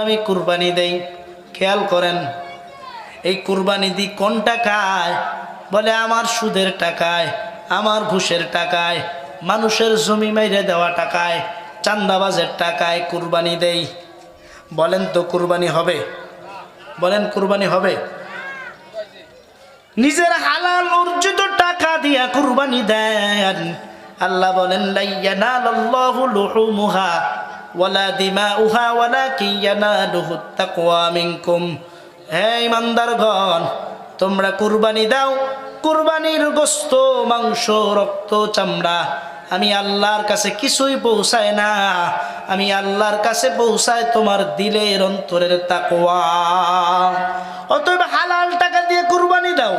আমি কুরবানি দেই। খেয়াল করেন, এই কুরবানি দিই কোন টাকায়? বলে আমার সুদের টাকায়, আমার ঘুষের টাকায়, মানুষের জমি মাইরে দেওয়া টাকায়, চান্দাবাজের টাকায় কুরবানি দেই। বলেন তো কুরবানি হবে? বলেন কুরবানি হবে? নিজের হালাল অর্জিত টাকা দিয়া কুরবানি দেন। আল্লাহ বলেন লা ইয়ানালাল্লাহু লুহুমুহা ওয়ালা দিমাউহা ওয়ালাকিন ইয়ানালুহুত তাকওয়া মিনকুম। হে ঈমানদারগণ, তোমরা কুরবানি দাও। কুরবানির গোশত, মাংস, রক্ত, চামড়া আমি আল্লাহর কাছে কিছুই পৌঁছায় না। আমি আল্লাহর কাছে পৌঁছায় তোমার দিলের অন্তরের তাকওয়া। অতএব হালাল টাকা দিয়ে কুরবানি দাও।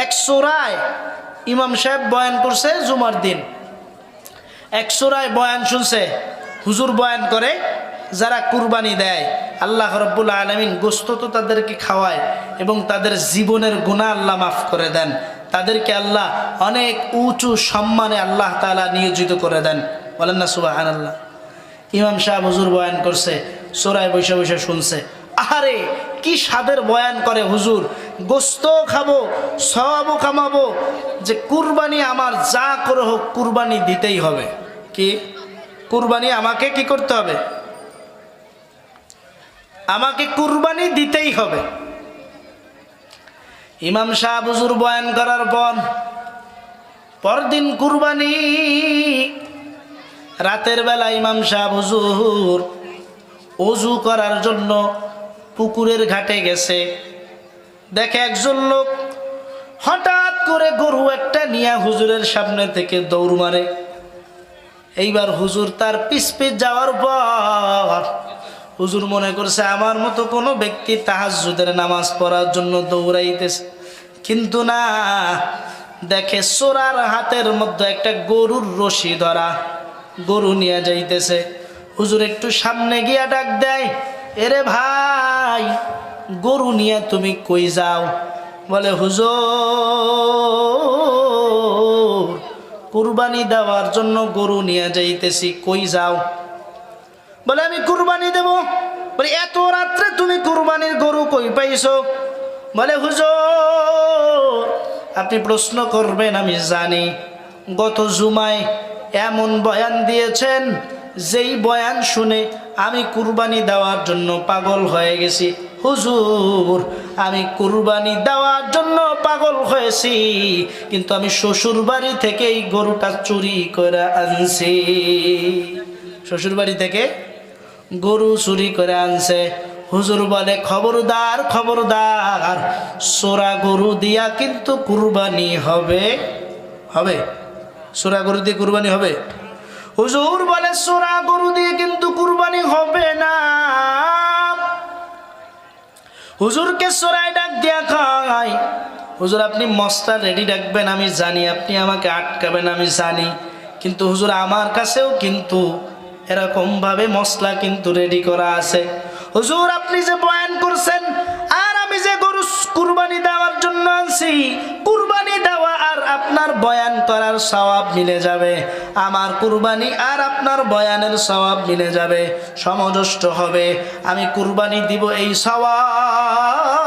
এক সূরায় ইমাম সাহেব বয়ান করছে জুমার দিন, এক সূরায় বয়ান শুনছে, হুজুর বয়ান করে যারা কুরবানি দেয় আল্লাহ রাব্বুল আলামিন গোশত তো তাদেরকে খাওয়ায় এবং তাদের জীবনের গুনাহ আল্লাহ মাফ করে দেন। তাদেরকে আল্লাহ অনেক উঁচু সম্মানে আল্লাহ তাআলা নিয়োজিত করে দেন। বলেন না সুবহানাল্লাহ। ইমাম সাহেব হুজুর বয়ান করছে, সূরায় বসে বসে শুনছে। আরে কি স্বাদের বয়ান করে হুজুর, গোশত খাবো, সওয়াবও কামাবো, যে কুরবানি আমার যা করে হোক কুরবানি দিতেই হবে। কি কুরবানি আমাকে কি করতে হবে? আমাকে কুরবানি দিতেই হবে। ইমাম সাহেব হুজুর বয়ান করার পরদিন কুরবানি। রাতের বেলা ইমাম সাহেব হুজুর ওযু করার জন্য পুকুরের ঘাটে গেছে। দেখে একজন লোক হঠাৎ করে গরু একটা নিয়ে হুজুরের সামনে থেকে দৌড় মারে। এইবার হুজুর তার পিছ যাওয়ার পর হুজুর মনে করছে আমার মতো কোনো ব্যক্তি তাহাজ্জুদের নামাজ পড়ার জন্য দৌড়াইতেছে, কিন্তু না, দেখে চোরার হাতের মধ্যে একটা গরুর রশি ধরা, গরু নিয়ে যাইতেছে। হুজুর একটু সামনে গিয়া ডাক দেয়, এরে ভাই, গরু নিয়ে তুমি কই যাও? বলে হুজুর কুরবানি দেওয়ার জন্য গরু নিয়ে যাইতেছি। কই যাও? বলে আমি কুরবানি দেব। বলে এত রাত্রে তুমি কুরবানির গরু কই পাইছো? বলে হুজুর আপনি প্রশ্ন করবেন আমি জানি, গত জুমায় এমন বয়ান দিয়েছেন যেই বয়ান শুনে আমি কুরবানি দেওয়ার জন্য পাগল হয়ে গেছি। হুজুর আমি কুরবানি দেওয়ার জন্য পাগল হয়েছি, কিন্তু আমি শ্বশুর বাড়ি থেকে এই গরুটা চুরি করে আনছি। শ্বশুর বাড়ি থেকে গরু চুরি করে আনছে। হুজুর বলে খবরদার খবরদার, চোরা গরু দিয়া কিন্তু কুরবানি হবে? হবে? চোরা গরু দিয়ে কুরবানি হবে? হুজুর বলে চোরা গরু দিয়ে কিন্তু কুরবানি হবে না। হুজুরকে চোরাই ডাক দিয়া খায়। হুজুর আপনি মশলা রেডি রাখবেন আমি জানি, আপনি আমাকে আটকাবেন আমি জানি, কিন্তু হুজুর আমার কাছেও কিন্তু এরকম ভাবে মশলা কিন্তু রেডি করা আছে। হুজুর আপনি যে বয়ান করছেন আর আমি যে গরু কুরবানি দেওয়ার জন্য আনছি, কুরবানি দেওয়া আর আপনার বয়ান করার সওয়াব মিলে যাবে, আমার কুরবানি আর আপনার বয়ানের সওয়াব মিলে যাবে, সমযষ্ট হবে। আমি কুরবানি দিব এই সওয়াব,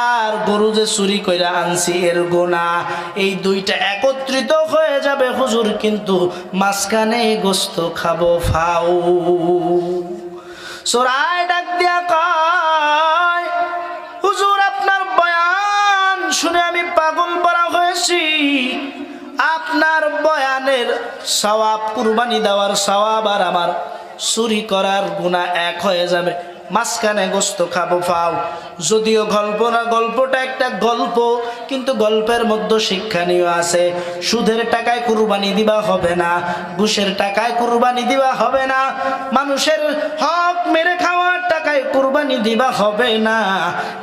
আর গরু যে চুরি কইরা আনছি এর গুনাহ, এই দুইটা একত্রিত হয়ে যাবে হুজুর, কিন্তু মাঝখানে গোশত খাবো ফাও। চোরাই ডাক দিয়া কয় হুজুর আপনার বয়ান শুনে আমি পাগল পরা হয়েছি, আপনার বয়ানের সওয়াব, কুরবানি দেওয়ার সওয়াব আর আমার চুরি করার গুনাহ এক হয়ে যাবে, মাঝখানে গোশত খাবো ফাও। যদিও গল্প না, গল্পটা একটা গল্প, কিন্তু গল্পের মধ্যে শিক্ষণীয় আছে। সুদের টাকায় কুরবানি দিবা হবে না, ঘুষের টাকায় কুরবানি দিবা হবে না, মানুষের হক মেরে খাওয়ার টাকায় কুরবানি দিবা হবে না,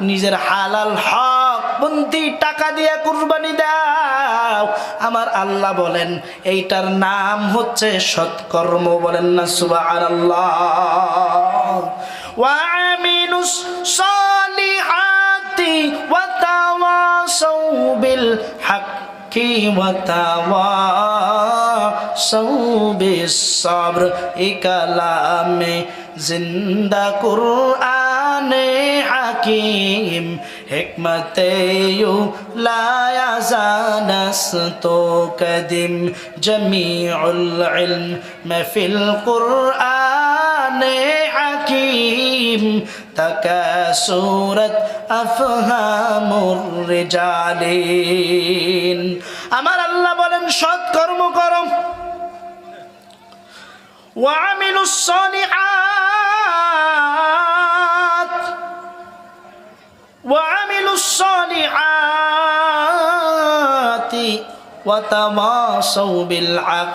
নিজের হালাল হক পন্থী টাকা দিয়ে কুরবানি দাও। আমার আল্লাহ বলেন এইটার নাম হচ্ছে সৎকর্ম। বলেন না সুবহানাল্লাহ। وَعَمِلُوا الصَّالِحَاتِ وَتَوَاصَوْا بِالْحَقِّ وَتَوَاصَوْا তাওয়াসাউবিস সবর এ কালামে জিন্দা কুরআনে হাকিম হিকমতে লা ইয়াজানাস্তু কদিম জমিউল ইলম ফিল কুরআনে হাকিম তাকাসুরাত আফহামুর রিজালিন। আমার আল্লাহ বলেন সৎ কর্ম করো, ওয়া আমিলুস সালিহাত ওয়া আমিলুস সালিহাতি ওয়া তাওয়াসাউ বিল হক।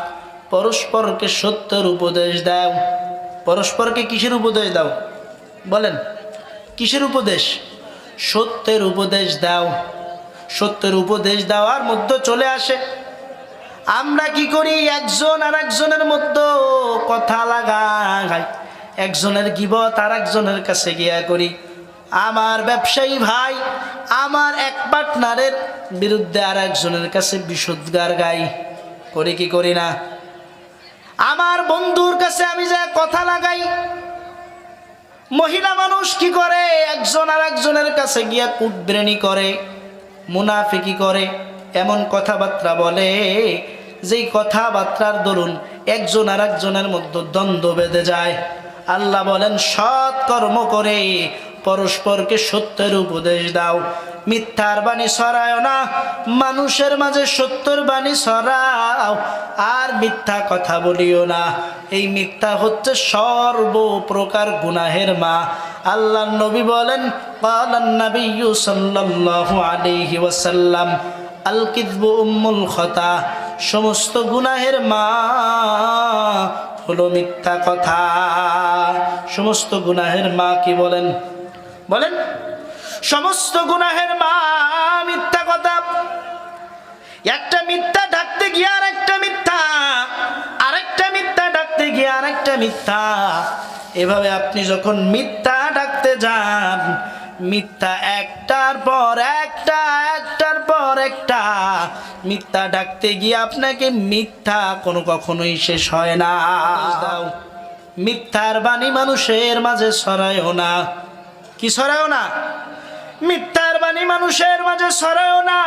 পরস্পরকে সত্যের উপদেশ দাও। পরস্পরকে কিসের উপদেশ দাও বলেন? কিসের উপদেশ? সত্যের উপদেশ দাও। সত্যের উপদেশ দেওয়ার মধ্যে চলে আসে আমরা কি করি, একজন আর একজনের মধ্যে কথা লাগাই, একজনের গীবত আর একজনের কাছে গিয়া করি। আমার ব্যবসায়ী ভাই আমার এক পার্টনারের বিরুদ্ধে আর একজনের কাছে বিশুদ্ধার গাই, করি কি করি না? আমার বন্ধুর কাছে আমি যা কথা লাগাই। মহিলা মানুষ কি করে, একজন আর একজনের কাছে গিয়া কুটব্রেনি করে, মুনাফিকি করে, এমন কথাবার্তা বলে যেই কথাবার্তার দরুন একজন আর একজনের মধ্যে দ্বন্দ্ব বেঁধে যায়। আল্লাহ বলেন সৎ কর্ম করে পরস্পরকে সত্যের উপদেশ দাও। মিথ্যার বাণী ছড়ায় না, মানুষের মাঝে সত্যের বাণী ছড়াও, আর মিথ্যা কথা বলিও না। এই মিথ্যা হচ্ছে সর্বপ্রকার গুনাহের মা। আল্লাহ নবী বলেন ক্বালান নাবিয়্যু সাল্লাল্লাহু আলাইহি ওয়াসাল্লাম আল কিযবু উম্মুল খতা। সমস্ত গুনাহের মা হলো মিথ্যা কথা। সমস্ত গুনাহের মা কি বলেন? বলেন সমস্ত গুনাহের মা মিথ্যা কথা। একটা মিথ্যা ঢাকতে গিয়ে আরেকটা মিথ্যা, আরেকটা মিথ্যা ঢাকতে গিয়ে আরেকটা মিথ্যা। এভাবে আপনি যখন মিথ্যা ঢাকতে যান, মিথ্যা একটার পর একটা, একটার পর একটা মিথ্যা ঢাকতে গিয়ে আপনাকে মিথ্যা কখনোই শেষ হয় না। মিথ্যার বাণী মানুষের মাঝে ছড়ায়ও না। কি ছড়ায়ও না? মিথ্যার বাণী মানুষের মাঝে ছড়ায়ও না।